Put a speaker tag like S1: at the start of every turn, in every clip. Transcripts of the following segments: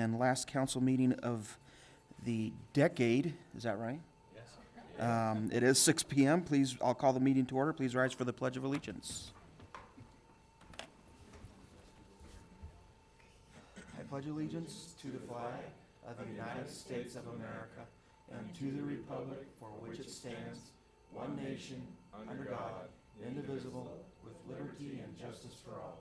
S1: and last council meeting of the decade. Is that right?
S2: Yes.
S1: It is 6 p.m. Please, I'll call the meeting to order. Please rise for the Pledge of Allegiance. I pledge allegiance to the flag of the United States of America and to the republic for which it stands, one nation, under God, indivisible, with liberty and justice for all.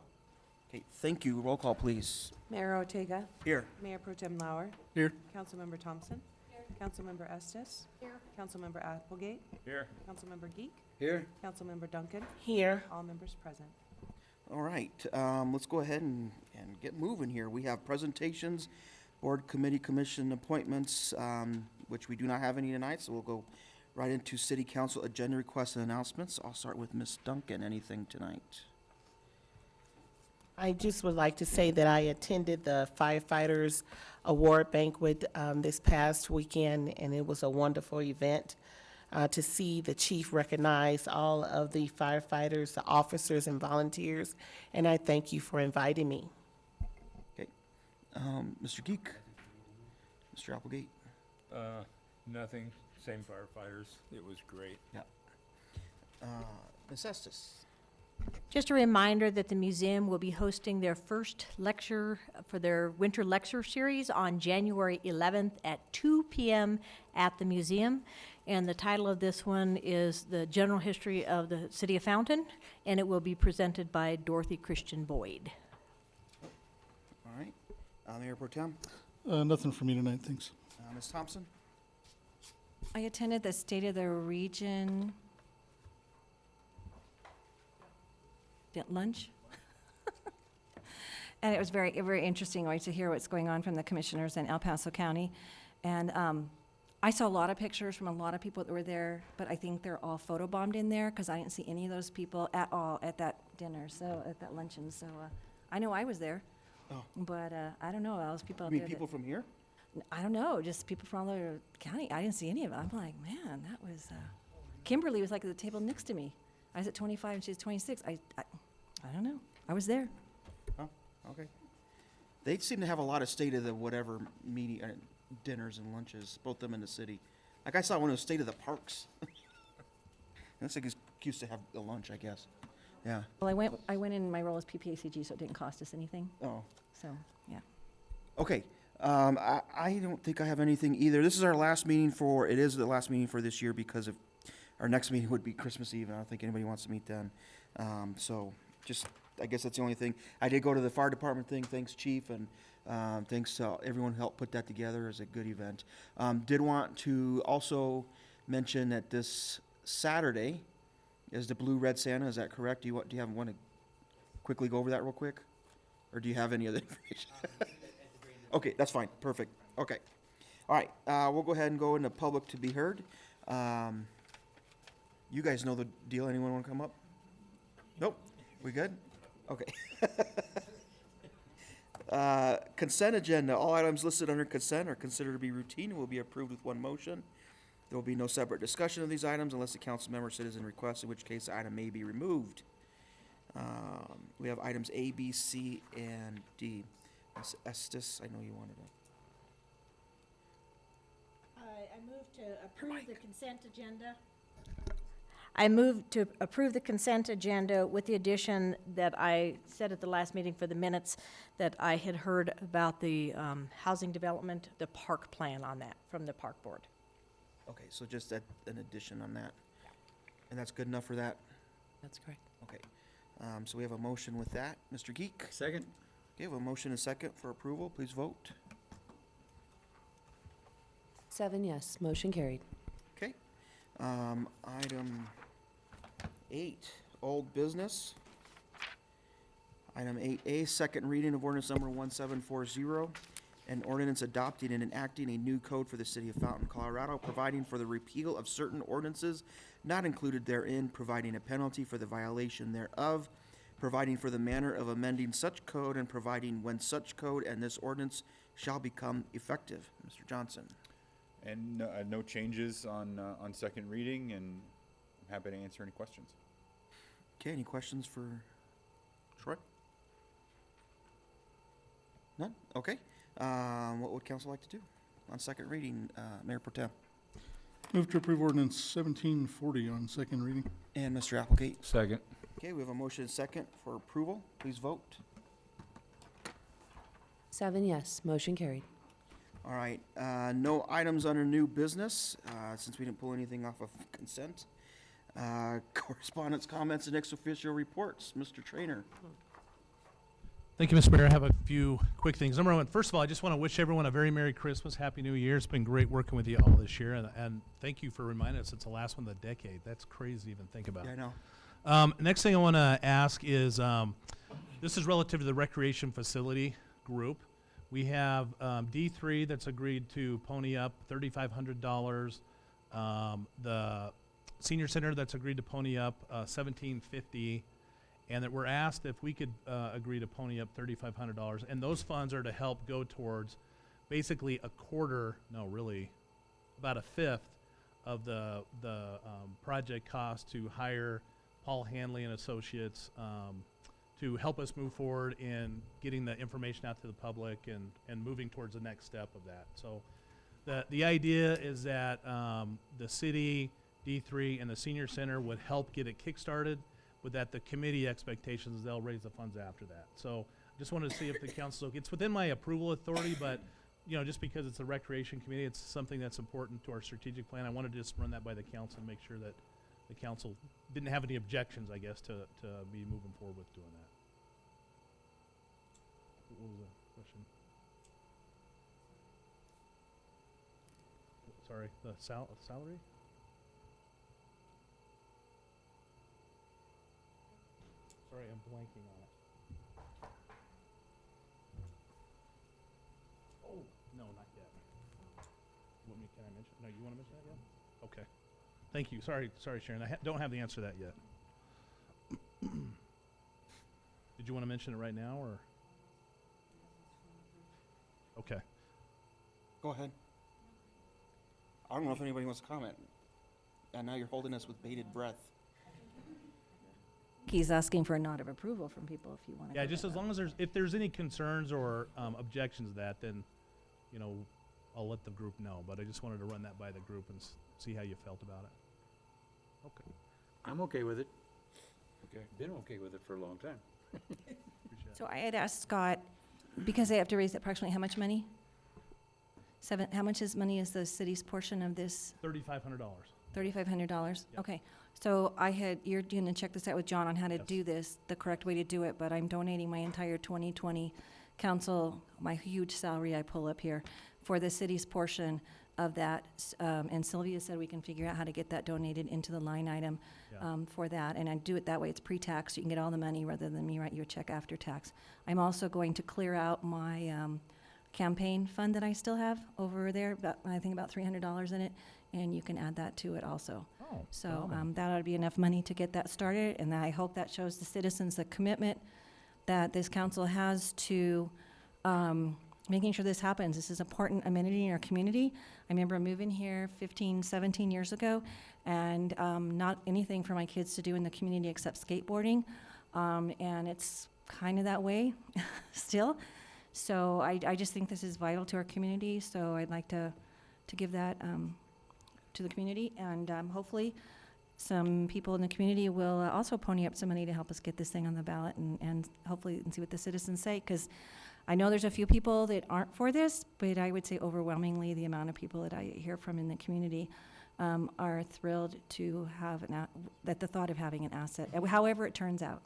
S1: Okay, thank you. Roll call, please.
S3: Mayor Ortega.
S1: Here.
S3: Mayor Pro Tem Lauer.
S1: Here.
S3: Councilmember Thompson. Here. Councilmember Estes. Here. Councilmember Applegate.
S2: Here.
S3: Councilmember Geek.
S2: Here.
S3: Councilmember Duncan.
S4: Here.
S3: All members present.
S1: All right, let's go ahead and get moving here. We have presentations, board, committee, commission appointments, which we do not have any tonight, so we'll go right into city council agenda requests and announcements. I'll start with Ms. Duncan. Anything tonight?
S4: I just would like to say that I attended the Firefighters Award Banquet this past weekend, and it was a wonderful event to see the chief recognize all of the firefighters, the officers, and volunteers, and I thank you for inviting me.
S1: Okay. Mr. Geek? Mr. Applegate?
S2: Nothing. Same firefighters. It was great.
S1: Yeah. Ms. Estes?
S5: Just a reminder that the museum will be hosting their first lecture for their winter lecture series on January 11th at 2 p.m. at the museum. And the title of this one is The General History of the City of Fountain, and it will be presented by Dorothy Christian Boyd.
S1: All right. Mayor Pro Tem?
S6: Nothing for me tonight, thanks.
S1: Ms. Thompson?
S7: I attended the State of the Region lunch. And it was very, very interesting to hear what's going on from the commissioners in El Paso County. And I saw a lot of pictures from a lot of people that were there, but I think they're all photobombed in there because I didn't see any of those people at all at that dinner, so at that luncheon. So I know I was there, but I don't know, those people
S1: You
S7: out
S1: mean
S7: there.
S1: people from here?
S7: I don't know, just people from all over the county. I didn't see any of them. I'm like, man, that was, Kimberly was like at the table next to me. I was at 25 and she was 26. I don't know. I was there.
S1: Oh, okay. They seem to have a lot of state of the whatever meeting, dinners and lunches, both of them in the city. Like I saw one of the state of the parks. That's like an excuse to have a lunch, I guess. Yeah.
S7: Well, I went in my role as PPACG, so it didn't cost us anything.
S1: Oh.
S7: So, yeah.
S1: Okay. I don't think I have anything either. This is our last meeting it is the last meeting for this year because of our next meeting would be Christmas Eve, and I don't think anybody wants to meet then. So just, I guess that's the only thing. I did go to the fire department thing. Thanks, Chief, and thanks to everyone who helped put that together. It was a good event. Did want to also mention that this Saturday is the Blue Red Santa. Is that correct? Do you want to quickly go over that real quick? Or do you have any other information? Okay, that's fine. Perfect. Okay. All right. We'll go ahead and go into public to be heard. You guys know the deal. Anyone want to come up? Nope. We good? Okay. Consent agenda. All items listed under consent are considered to be routine and will be approved with one motion. There will be no separate discussion of these items unless a council member or citizen requests, in which case the item may be removed. We have items A, B, C, and D. Ms. Estes, I know you wanted to.
S8: I move to approve the consent agenda.
S5: I move to approve the consent agenda with the addition that I said at the last meeting for the minutes that I had heard about the housing development, the park plan on that from the park board.
S1: Okay, so just an addition on that. And that's good enough for that?
S7: That's correct.
S1: Okay. So we have a motion with that. Mr. Geek?
S2: Second.
S1: Okay, we have a motion and second for approval. Please vote.
S3: 7 yes, motion carried.
S1: Okay. Item 8, old business. Item 8A, second reading of ordinance number 1740, an ordinance adopting and enacting a new code for the city of Fountain, Colorado, providing for the repeal of certain ordinances not included therein, providing a penalty for the violation thereof, providing for the manner of amending such code, and providing when such code and this ordinance shall become effective. Mr. Johnson.
S9: And no changes on second reading, and I'm happy to answer any questions.
S1: Okay, any questions for Troy? None? Okay. What would council like to do on second reading, Mayor Pro Tem
S6: Move to approve ordinance 1740 on second reading.
S1: and Mr. Applegate?
S2: Second.
S1: Okay, we have a motion and second for approval. Please vote.
S10: 7 yes, motion carried.
S1: All right, no items under new business, since we didn't pull anything off of consent. Correspondence, comments, and ex officio reports. Mr. Trainer.
S11: Thank you, Mr. Mayor. I have a few quick things. Number one, first of all, I just want to wish everyone a very Merry Christmas, Happy New Year. It's been great working with you all this year, and thank you for reminding us it's the last one of the decade. That's crazy to even think about.
S1: Yeah, I know.
S11: Next thing I want to ask is, this is relative to the recreation facility group. We have D3 that's agreed to pony up $3,500. The senior center that's agreed to pony up $1,750, and that we're asked if we could agree to pony up $3,500. And those funds are to help go towards basically a quarter, no, really, about a fifth of the project cost to hire Paul Hanley and Associates to help us move forward in getting the information out to the public and moving towards the next step of that. So the idea is that the city, D3, and the senior center would help get it kickstarted, with that the committee expectations, they'll raise the funds after that. So just wanted to see if the council, it's within my approval authority, but just because it's a recreation committee, it's something that's important to our strategic plan. I wanted to just run that by the council and make sure that the council didn't have any objections, I guess, to be moving forward with doing that. What was the question? Sorry, the salary? Sorry, I'm blanking on it. Oh, no, not yet. Can I mention? No, you want to mention that yet? Okay. Thank you. Sorry, Sharon. I don't have the answer to that yet. Did you want to mention it right now, or? Okay.
S1: Go ahead. I don't know if anybody wants to comment. And now you're holding us with bated breath.
S7: He's asking for a nod of approval from people if you want to.
S11: Yeah, just as long as if there's any concerns or objections to that, then, I'll let the group know. But I just wanted to run that by the group and see how you felt about it. Okay.
S12: I'm okay with it. Okay, been okay with it for a long time.
S11: Appreciate it.
S7: So I had asked Scott, because they have to raise approximately how much money? How much money is the city's portion of this?
S11: $3,500.
S7: $3,500?
S11: Yep.
S7: Okay. So you're going to check this out with John on how to
S11: Yes.
S7: do this, the correct way to do it, but I'm donating my entire 2020 council, my huge salary I pull up here, for the city's portion of that. And Sylvia said we can figure out how to get that donated into the line item
S11: Yeah.
S7: for that. And I do it that way. It's pre-tax. You can get all the money rather than me write you a check after tax. I'm also going to clear out my campaign fund that I still have over there, I think about $300 in it, and you can add that to it also.
S11: Oh,
S7: So
S11: phenomenal.
S7: that ought to be enough money to get that started, and I hope that shows the citizens the commitment that this council has to making sure this happens. This is an important amenity in our community. I remember moving here 15, 17 years ago, and not anything for my kids to do in the community except skateboarding, and it's kind of that way still. So I just think this is vital to our community, so I'd like to give that to the community, and hopefully some people in the community will also pony up some money to help us get this thing on the ballot and hopefully see what the citizens say, because I know there's a few people that aren't for this, but I would say overwhelmingly the amount of people that I hear from in the community are thrilled to have that the thought of having an asset, however it turns out,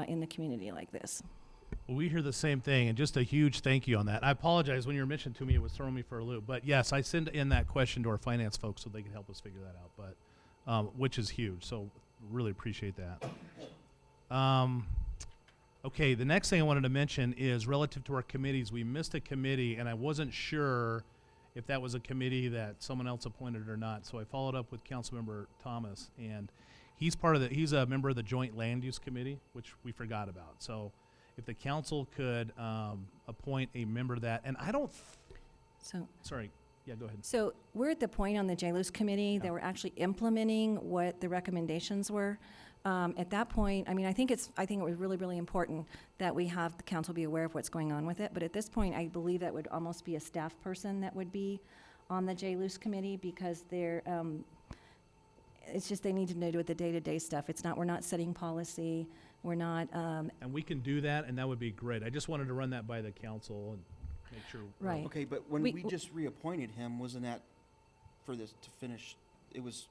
S7: in the community like this.
S11: Well, we hear the same thing, and just a huge thank you on that. I apologize, when you were mentioned to me, it was throwing me for a loop. But yes, I send in that question to our finance folks so they can help us figure that out, but which is huge. So really appreciate that. Okay, the next thing I wanted to mention is relative to our committees. We missed a committee, and I wasn't sure if that was a committee that someone else appointed or not. So I followed up with Councilmember Thomas, and he's a member of the Joint Land Use Committee, which we forgot about. So if the council could appoint a member of that, and I don't, sorry, yeah, go ahead.
S7: So we're at the point on the JLUS committee that we're actually implementing what the recommendations were At that point, I mean, I think it was really, really important that we have the council be aware of what's going on with it. But at this point, I believe that would almost be a staff person that would be on the J-Luce committee, because they're, it's just they need to do with the day-to-day stuff. We're not setting policy, we're not,
S11: And we can do that, and that would be great. I just wanted to run that by the council and make sure.
S7: Right.
S1: Okay, but when
S7: We-
S1: we just reappointed him, wasn't that for this to finish? It was,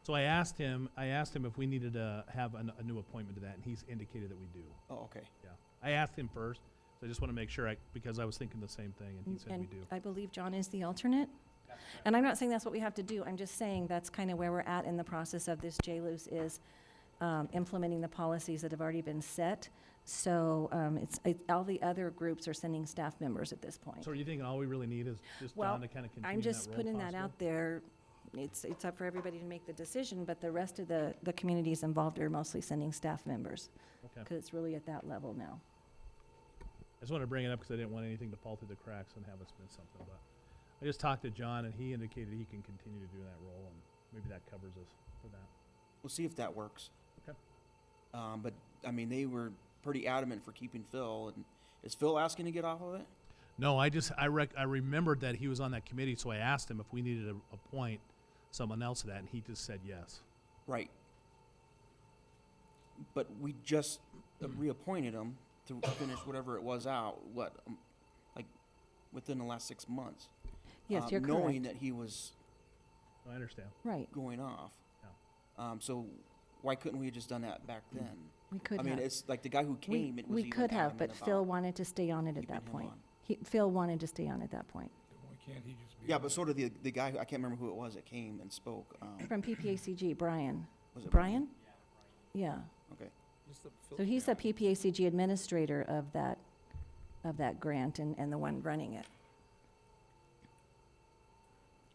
S11: So I asked him if we needed to have a new appointment to that, and he's indicated that we do.
S1: oh, okay.
S11: Yeah. I asked him first, so I just want to make sure, because I was thinking the same thing, and he said we
S7: and
S11: do.
S7: I believe John is the alternate. And I'm not saying that's what we have to do, I'm just saying that's kind of where we're at in the process of this J-Luce is implementing the policies that have already been set. So all the other groups are sending staff members at this point.
S11: So are you thinking all we really need is just
S7: Well,
S11: John to kind of continue
S7: I'm
S11: that
S7: just
S11: role
S7: putting that
S11: possibly?
S7: out there. It's up for everybody to make the decision, but the rest of the communities involved are mostly sending staff members,
S11: Okay.
S7: because it's really at that level now.
S11: I just wanted to bring it up because I didn't want anything to fall through the cracks and have us miss something, but I just talked to John, and he indicated he can continue to do that role, and maybe that covers us for that.
S1: We'll see if that works.
S11: Okay.
S1: But, I mean, they were pretty adamant for keeping Phil, and is Phil asking to get off of it?
S11: No, I remembered that he was on that committee, so I asked him if we needed to appoint someone else to that, and he just said yes.
S1: Right. But we just reappointed him to finish whatever it was out, like, within the last 6 months.
S7: Yes, you're
S1: Knowing
S7: correct.
S1: that he was
S11: I understand.
S7: Right,
S1: going off. So why couldn't we have just done that back then?
S7: we could
S1: I mean,
S7: have.
S1: it's like the guy who came, it was
S7: We
S1: even
S7: could have, but
S1: adamant
S7: Phil
S1: about
S7: wanted to stay on it at
S1: keeping
S7: that
S1: him
S7: point.
S1: on.
S7: Phil wanted to stay on at that point.
S2: Why can't he just be?
S1: Yeah,
S2: on
S1: but
S2: it?
S1: so did the guy, I can't remember who it was that came and spoke.
S7: From PPACG, Brian.
S1: Was it
S7: Brian? Yeah.
S1: Okay.
S2: Just the
S7: So he's the PPACG administrator of that grant and the one running it.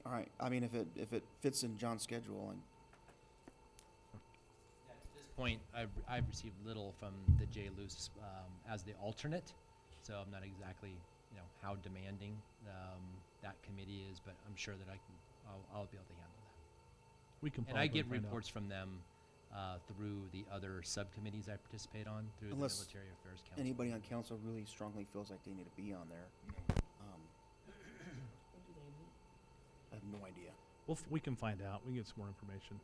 S1: All right. I mean, if it fits in John's schedule, and
S13: At this point, I've received little from the J-Luce as the alternate, so I'm not exactly, how demanding that committee is, but I'm sure that I'll be able to handle that.
S11: We can
S13: And I
S11: probably
S13: get
S11: find out.
S13: reports from them through the other subcommittees I participate on, through the
S1: Unless
S13: Military Affairs Council.
S1: anybody on council really strongly feels like they need to be on there. I have no idea.
S11: We can find out. We can get some more information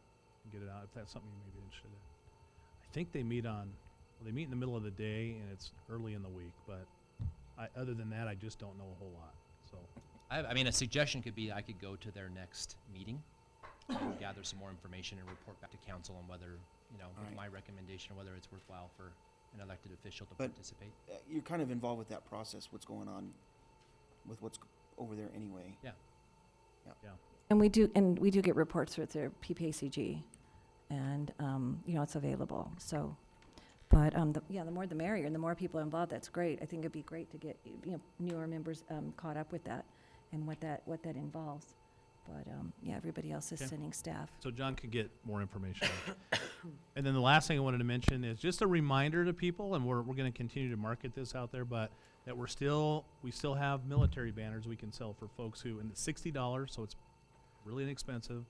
S11: and get it out if that's something you may be interested in. I think they meet they meet in the middle of the day, and it's early in the week, but other than that, I just don't know a whole lot, so.
S13: I mean, a suggestion could be I could go to their next meeting and gather some more information and report back to council on whether, with
S1: Right.
S13: my recommendation, whether it's worthwhile for an elected official to
S1: But-
S13: participate.
S1: You're kind of involved with that process, what's going on with what's over there anyway.
S11: Yeah.
S7: And we do get reports with their PPACG, and, it's available, so. But, the more the merrier, and the more people involved, that's great. I think it'd be great to get, newer members, caught up with that and what that involves. But, everybody else is
S11: Okay.
S7: sending staff.
S11: So John could get more information. And then the last thing I wanted to mention is just a reminder to people, and we're going to continue to market this out there, but that we still have military banners we can sell for folks who, and it's $60, so it's really inexpensive.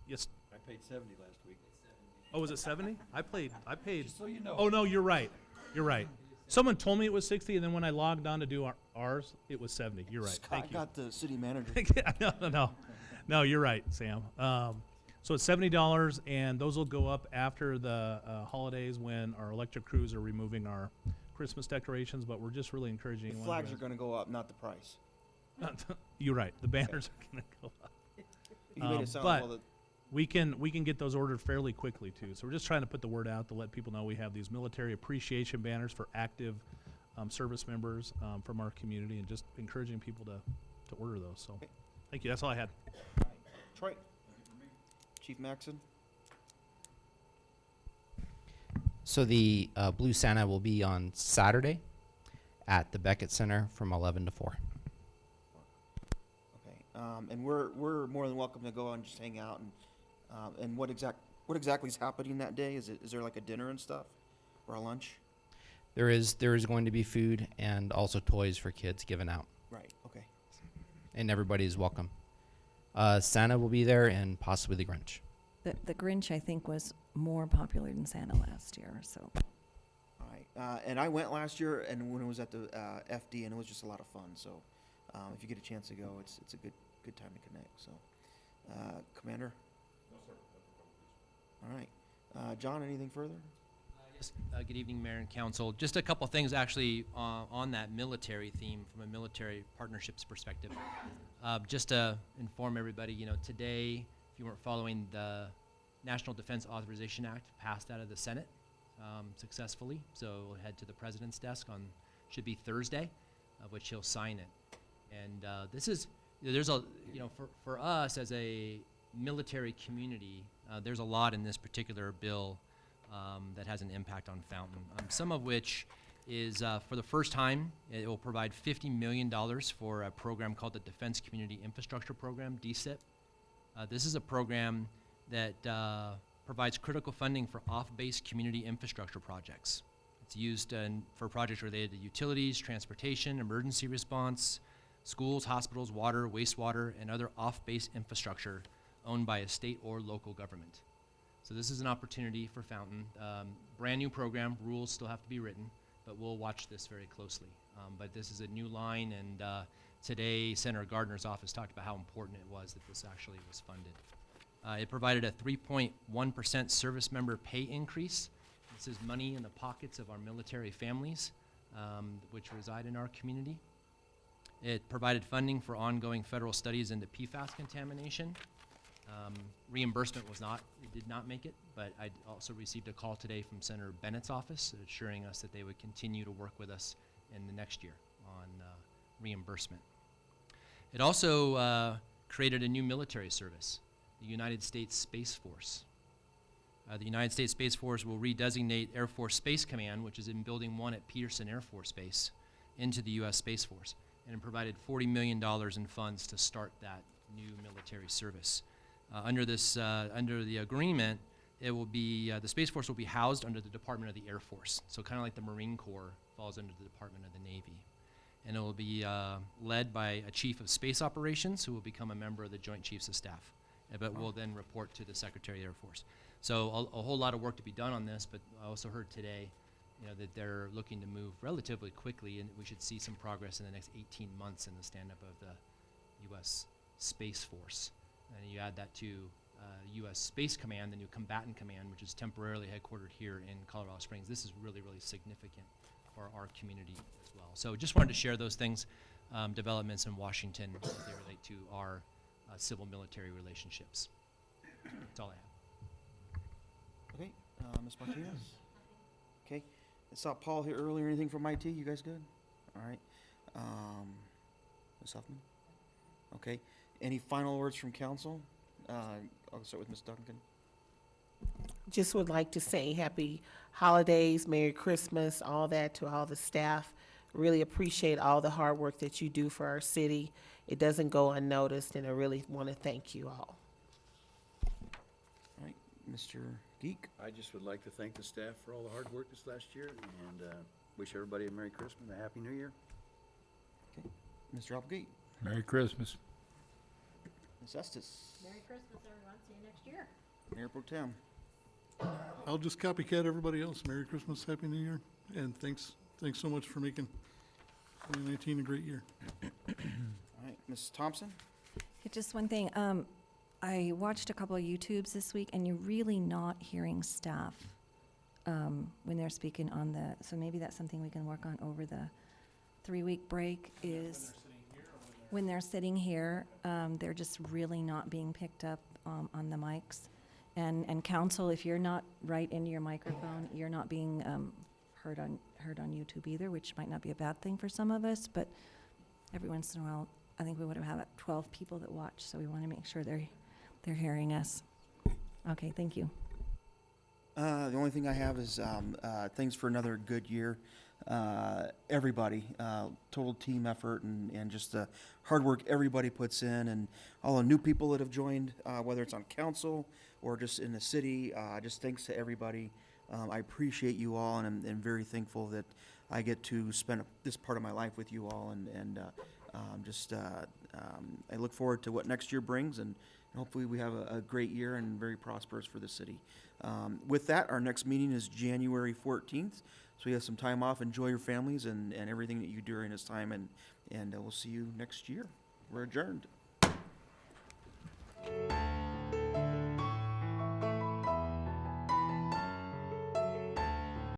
S11: Yes.
S12: I paid 70 last week.
S11: Oh, was it 70? I paid.
S12: Just so you know.
S11: Oh no, you're right. You're right. Someone told me it was 60, and then when I logged on to do ours, it was 70. You're right.
S1: Scott
S11: Thank you.
S1: got the city manager.
S11: No, you're right, Sam. So it's $70, and those will go up after the holidays when our electric crews are removing our Christmas decorations. But we're just really encouraging.
S1: The
S11: anyone
S1: flags
S11: who
S1: are going to go up, not the price.
S11: You're right. The banners are going to go up.
S1: You made it sound
S11: but
S1: well that
S11: we can get those ordered fairly quickly too. So we're just trying to put the word out to let people know we have these military appreciation banners for active service members from our community, and just encouraging people to order those. So, thank you. That's all I had.
S1: Troy. Chief Maxon.
S14: So the Blue Santa will be on Saturday at the Beckett Center from 11 to 4.
S1: Okay. And we're more than welcome to go and just hang out and what exactly is happening that day? Is there like a dinner and stuff or a lunch?
S14: There is going to be food and also toys for kids given out,
S1: Right. Okay.
S14: and everybody is welcome. Santa will be there and possibly the Grinch.
S7: The Grinch, I think, was more popular than Santa last year, so.
S1: All right, and I went last year, and when it was at the FD, and it was just a lot of fun. So, if you get a chance to go, it's a good time to connect. So, Commander. No, sir. All right, John. Anything further?
S13: Yes, good evening, Mayor and Council. Just a couple things actually on that military theme from a military partnerships perspective. Just to inform everybody, today, if you weren't following, the National Defense Authorization Act passed out of the Senate successfully. So we'll head to the President's desk should be Thursday, which he'll sign it. And this is, there's a, for us as a military community, there's a lot in this particular bill that has an impact on Fountain. Some of which is, for the first time, it will provide $50 million for a program called the Defense Community Infrastructure Program, DCIP. This is a program that provides critical funding for off-base community infrastructure projects. It's used for projects related to utilities, transportation, emergency response, schools, hospitals, water, wastewater, and other off-base infrastructure owned by a state or local government. So this is an opportunity for Fountain. Brand new program, rules still have to be written, but we'll watch this very closely. But this is a new line, and today Senator Gardner's office talked about how important it was that this actually was funded. It provided a 3.1% service member pay increase. This is money in the pockets of our military families, which reside in our community. It provided funding for ongoing federal studies into PFAS contamination. Reimbursement did not make it, but I also received a call today from Senator Bennett's office assuring us that they would continue to work with us in the next year on reimbursement. It also created a new military service, the United States Space Force. The United States Space Force will redesignate Air Force Space Command, which is in Building 1 at Peterson Air Force Base, into the U.S. Space Force, and it provided $40 million in funds to start that new military service. Under the agreement, it will be the Space Force will be housed under the Department of the Air Force. So kind of like the Marine Corps falls under the Department of the Navy, and it will be led by a Chief of Space Operations who will become a member of the Joint Chiefs of Staff, but will then report to the Secretary of the Air Force. So a whole lot of work to be done on this. But I also heard today, that they're looking to move relatively quickly, and we should see some progress in the next 18 months in the stand-up of the U.S. Space Force. And you add that to U.S. Space Command, the new combatant command, which is temporarily headquartered here in Colorado Springs. This is really, really significant for our community as well. So just wanted to share those things, developments in Washington as they relate to our civil-military relationships. That's all I have.
S1: Okay, Ms. Martinez? Okay, I saw Paul here earlier. Anything from IT? You guys good? All right. Ms. Huffman? Okay. Any final words from council? I'll start with Ms. Duncan.
S4: Just would like to say happy holidays, Merry Christmas, all that to all the staff. Really appreciate all the hard work that you do for our city. It doesn't go unnoticed, and I really want to thank you all.
S1: All right, Mr. Geek?
S12: I just would like to thank the staff for all the hard work this last year, and wish everybody a Merry Christmas and a Happy New Year.
S1: Okay, Mr. Applegate?
S2: Merry Christmas.
S1: Ms. Estes?
S8: Merry Christmas, everyone. See you next year.
S1: Mayor Pro Tem?
S6: I'll just copycat everybody else. Merry Christmas, Happy New Year, and thanks so much for making 2019 a great year.
S1: All right, Ms. Thompson?
S7: Just one thing. I watched a couple of YouTubes this week, and you're really not hearing staff when they're speaking on so maybe that's something we can work on over the 3-week break is when they're sitting here, they're just really not being picked up on the mics. And council, if you're not right into your microphone, you're not being heard on YouTube either, which might not be a bad thing for some of us, but every once in a while, I think we would have had 12 people that watch, so we want to make sure they're hearing us. Okay, thank you.
S1: The only thing I have is thanks for another good year. Everybody, total team effort and just the hard work everybody puts in, and all the new people that have joined, whether it's on council or just in the city. Just thanks to everybody. I appreciate you all, and I'm very thankful that I get to spend this part of my life with you all, and I look forward to what next year brings, and hopefully we have a great year and very prosperous for the city. With that, our next meeting is January 14th, so you have some time off. Enjoy your families and everything that you do during this time, and we'll see you next year. We're adjourned.